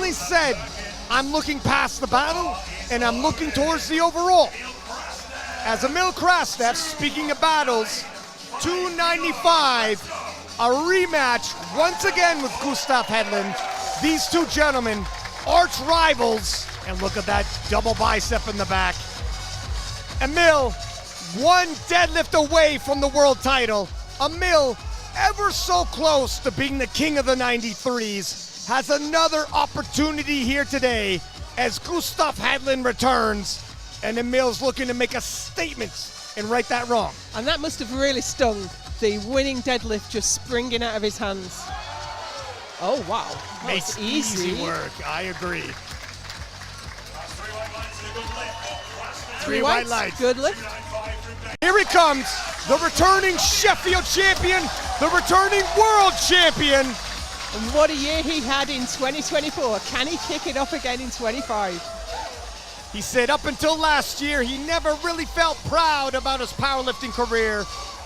finally said, I'm looking past the battle and I'm looking towards the overall. As Emil Krastev, speaking of battles, 295, a rematch once again with Gustav Hedlund. These two gentlemen, arch rivals, and look at that double bicep in the back. Emil, one deadlift away from the world title. Emil, ever so close to being the king of the 93s, has another opportunity here today as Gustav Hedlund returns, and Emil's looking to make a statement and right that wrong. And that must have really stung, the winning deadlift just springing out of his hands. Oh wow, Makes easy work, I agree. Three white lights, good lift. Here he comes, the returning Sheffield champion, the returning world champion. And what a year he had in 2024. Can he kick it off again in 25? He said up until last year, he never really felt proud about his powerlifting career,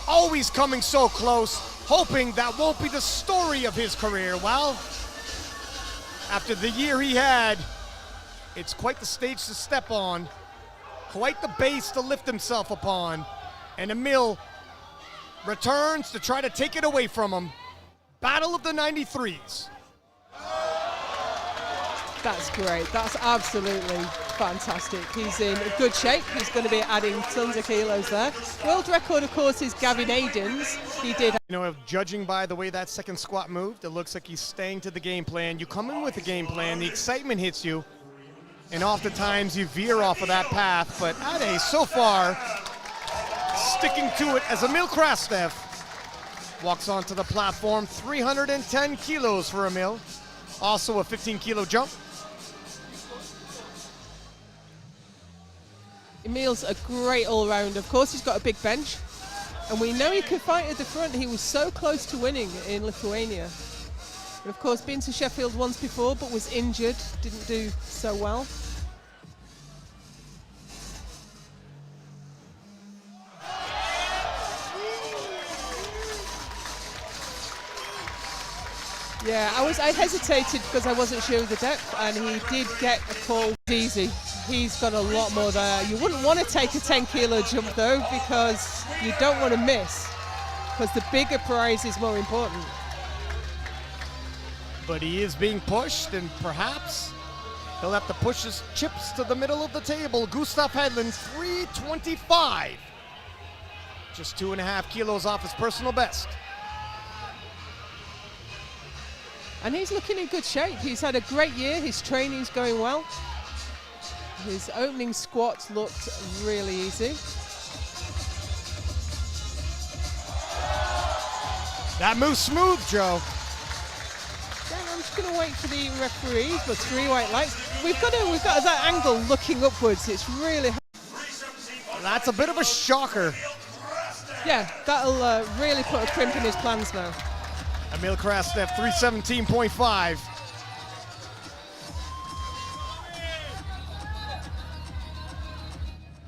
always coming so close, hoping that won't be the story of his career. Well, after the year he had, it's quite the stage to step on, quite the base to lift himself upon, and Emil returns to try to take it away from him. Battle of the 93s. That's great. That's absolutely fantastic. He's in good shape. He's going to be adding tons of kilos there. World record, of course, is Gavin Aiden's. He did. You know, judging by the way that second squat moved, it looks like he's staying to the game plan. You come in with a game plan, the excitement hits you, and oftentimes you veer off of that path. But Ade, so far, sticking to it as Emil Krastev walks onto the platform. 310 kilos for Emil. Also a 15-kilo jump. Emil's a great all-rounder. Of course, he's got a big bench. And we know he can fight at the front. He was so close to winning in Lithuania. And of course, been to Sheffield once before, but was injured. Didn't do so well. Yeah, I hesitated because I wasn't sure of the depth, and he did get a call easy. He's got a lot more there. You wouldn't want to take a 10-kilo jump though, because you don't want to miss, because the bigger prize is more important. But he is being pushed, and perhaps he'll have to push his chips to the middle of the table. Gustav Hedlund, 325. Just 2.5 kilos off his personal best. And he's looking in good shape. He's had a great year. His training's going well. His opening squats looked really easy. That moves smooth, Joe. Yeah, I'm just going to wait for the referees, but 3 white lights. We've got that angle looking upwards. It's really hard. That's a bit of a shocker. Yeah, that'll really put a crimp in his plans now. Emil Krastev, 317.5.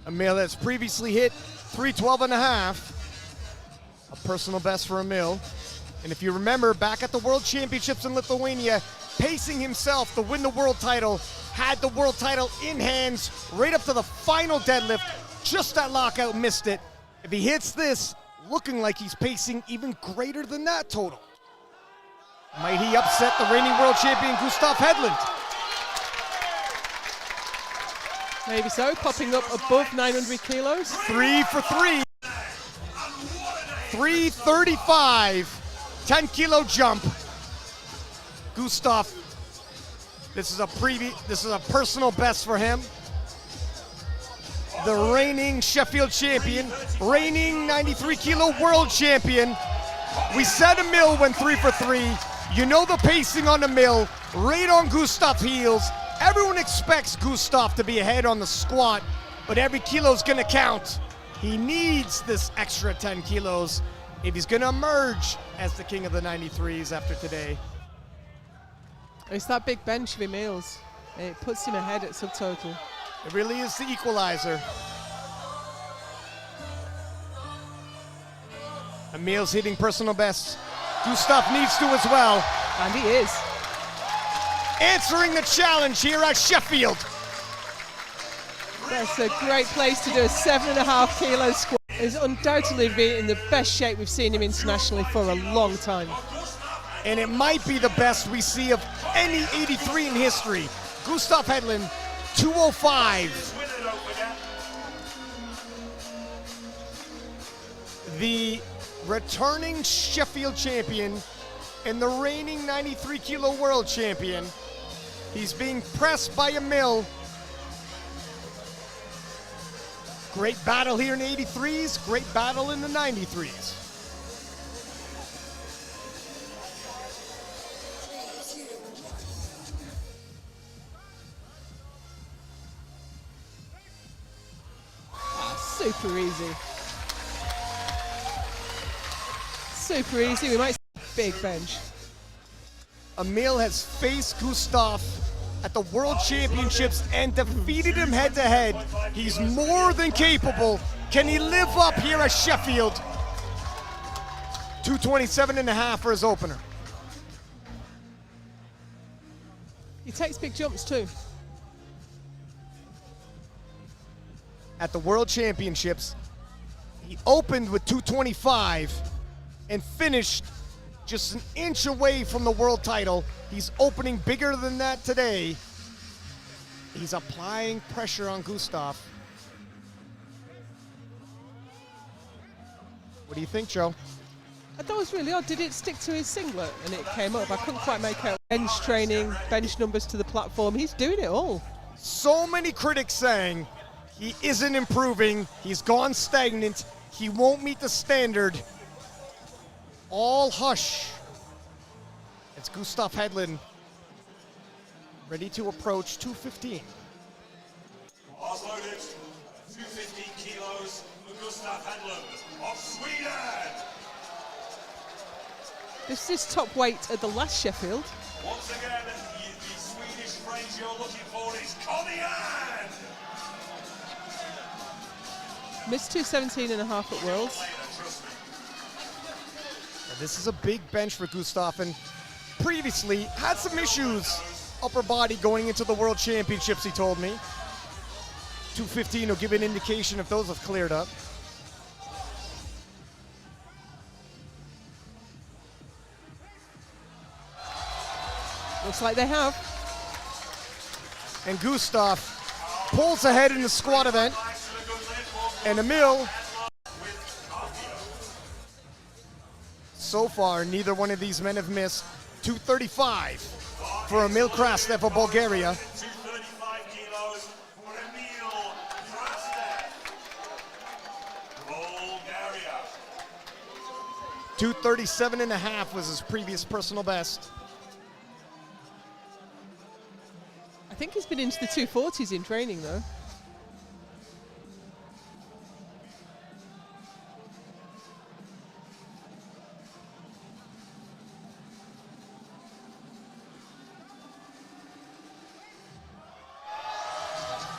Emil has previously hit 312.5. A personal best for Emil. And if you remember, back at the World Championships in Lithuania, pacing himself to win the world title, had the world title in hands right up to the final deadlift. Just that lockout, missed it. If he hits this, looking like he's pacing even greater than that total. Might he upset the reigning world champion Gustav Hedlund? Maybe so, popping up above 900 kilos. 3 for 3. 335, 10-kilo jump. Gustav, this is a personal best for him. The reigning Sheffield champion, reigning 93-kilo world champion. We said Emil went 3 for 3. You know the pacing on Emil, right on Gustav's heels. Everyone expects Gustav to be ahead on the squat, but every kilo's gonna count. He needs this extra 10 kilos if he's gonna emerge as the king of the 93s after today. It's that big bench of Emil's. It puts him ahead at subtotal. It really is the equalizer. Emil's hitting personal bests. Gustav needs to as well. And he is. answering the challenge here at Sheffield. That's a great place to do a 7.5 kilo squat. He's undoubtedly been in the best shape we've seen him internationally for a long time. And it might be the best we see of any 83 in history. Gustav Hedlund, 205. The returning Sheffield champion and the reigning 93 kilo world champion. He's being pressed by Emil. Great battle here in the 83s, great battle in the 93s. Super easy. Super easy. We might see a big bench. Emil has faced Gustav at the World Championships and defeated him head-to-head. He's more than capable. Can he live up here at Sheffield? 227.5 for his opener. He takes big jumps too. At the World Championships, he opened with 225 and finished just an inch away from the world title. He's opening bigger than that today. He's applying pressure on Gustav. What do you think, Joe? I thought it was really odd. Did it stick to his singlet and it came up? I couldn't quite make out. Bench training, bench numbers to the platform. He's doing it all. So many critics saying he isn't improving. He's gone stagnant. He won't meet the standard. All hush. It's Gustav Hedlund ready to approach 215. Loaded, 215 kilos for Gustav Hedlund of Sweden. This is top weight at the last Sheffield. Once again, the Swedish friend you're looking for is coming in. Missed 217.5 at Worlds. This is a big bench for Gustav, and previously had some issues upper body going into the World Championships, he told me. 215 will give an indication if those have cleared up. Looks like they have. And Gustav pulls ahead in the squat event, and Emil, so far, neither one of these men have missed. 235 for Emil Krastev of Bulgaria. 235 kilos for Emil Krastev, Bulgaria. 237.5 was his previous personal best. I think he's been into the 240s in training though.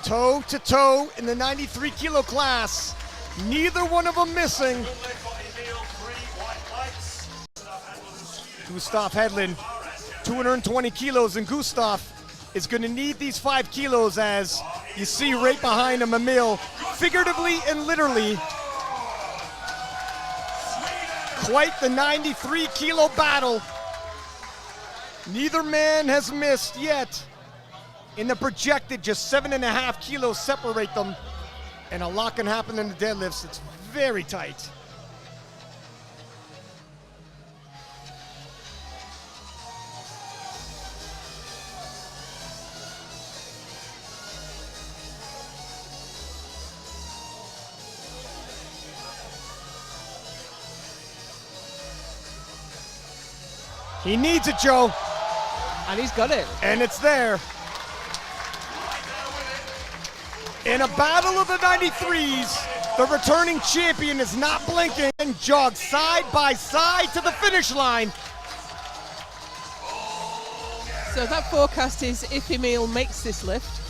Toe to toe in the 93 kilo class. Neither one of them missing. Gustav Hedlund, 220 kilos, and Gustav is going to need these 5 kilos, as you see right behind him, Emil, figuratively and literally. Quite the 93 kilo battle. Neither man has missed yet. In the projected, just 7.5 kilos separate them, and a lot can happen in the deadlifts. It's very tight. He needs it, Joe. And he's got it. And it's there. In a battle of the 93s, the returning champion is not blinking and jogs side by side to the finish line. So that forecast is if Emil makes this lift.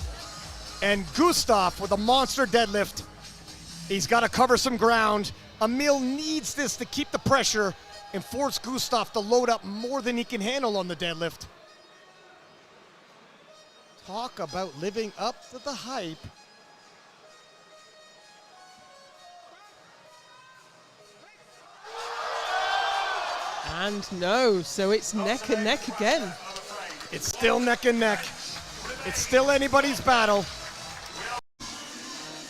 And Gustav with a monster deadlift. He's got to cover some ground. Emil needs this to keep the pressure and force Gustav to load up more than he can handle on the deadlift. Talk about living up to the hype. And no, so it's neck and neck again. It's still neck and neck. It's still anybody's battle.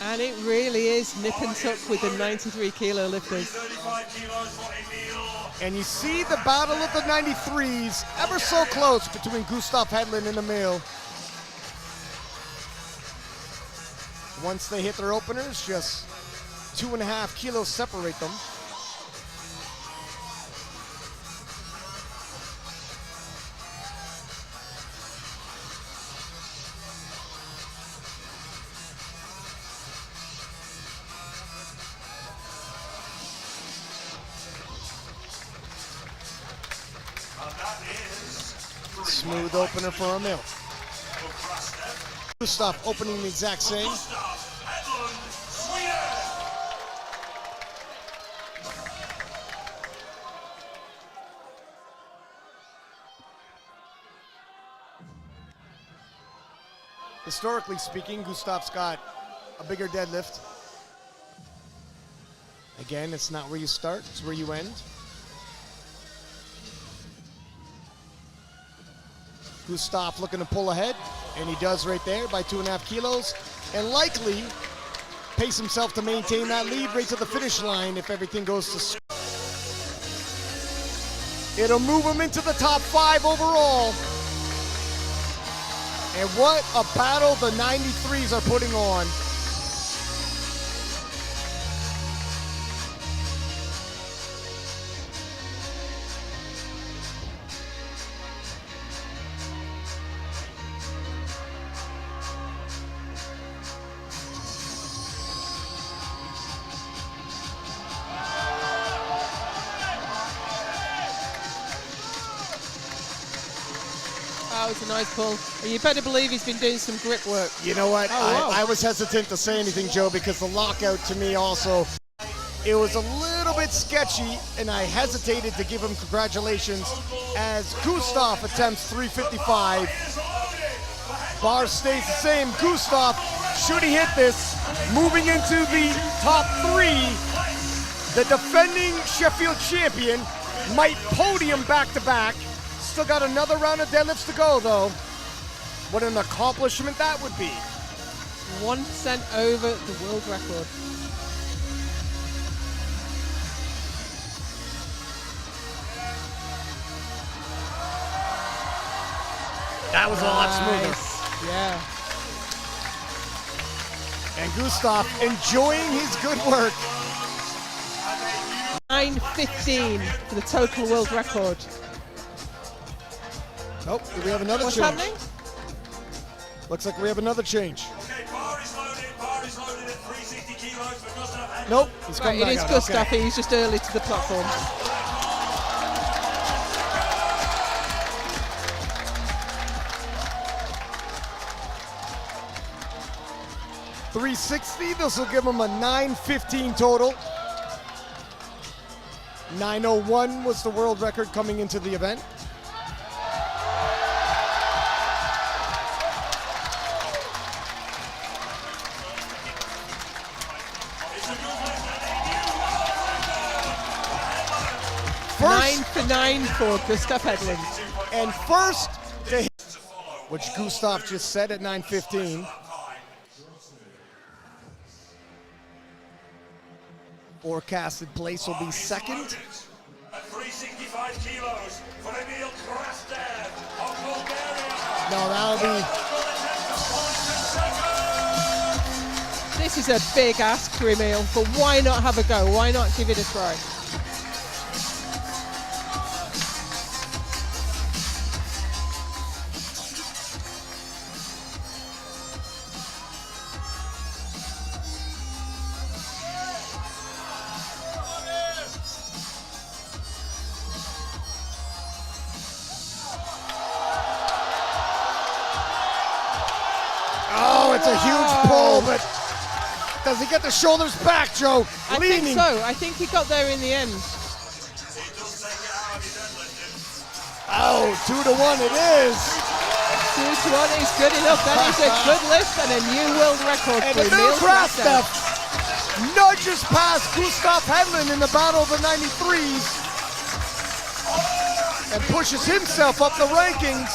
And it really is nip and tuck with the 93 kilo lifters. And you see the battle of the 93s ever so close between Gustav Hedlund and Emil. Once they hit their openers, just 2.5 kilos separate them. Smooth opener for Emil. Gustav opening the exact same. Historically speaking, Gustav's got a bigger deadlift. Again, it's not where you start, it's where you end. Gustav looking to pull ahead, and he does right there by 2.5 kilos, and likely pace himself to maintain that lead right to the finish line if everything goes to. It'll move him into the top 5 overall. And what a battle the 93s are putting on. That was a nice pull. And you better believe he's been doing some grip work. You know what? Oh, wow. I was hesitant to say anything, Joe, because the lockout to me also, it was a little bit sketchy, and I hesitated to give him congratulations as Gustav attempts 355. Bar stays the same. Gustav, should he hit this, moving into the top 3, the defending Sheffield champion might podium back-to-back. Still got another round of deadlifts to go, though. What an accomplishment that would be. 1% over the world record. That was a lot smoother. Yeah. And Gustav enjoying his good work. 9:15 for the total world record. Oh, do we have another What's change? happening? Looks like we have another change. Okay, bar is loaded at 360 kilos for Gustav Hedlund. Nope, he's Right, coming it back is out. Gustav. Okay. He's just early to the platform. .360, this will give him a 9:15 total. 9:01 was the world record coming into the event. Nine for 9 for Gustav Hedlund. And first to hit, which Gustav just said at 9:15. Forecasted place will be second. At 365 kilos for Emil Krastev of Bulgaria. No, that'll be. This is a big ask for Emil, but why not have a go? Why not give it a try? Oh, it's a huge pull, but does he get the shoulders back, Joe? I Leaning. think so. I think he got there in the end. Oh, 2-1 it is. 221 is good enough. That is a good lift and a new world record And for Emil Emil Krastev Krastev. nudges past Gustav Hedlund in the battle of the 93s and pushes himself up the rankings.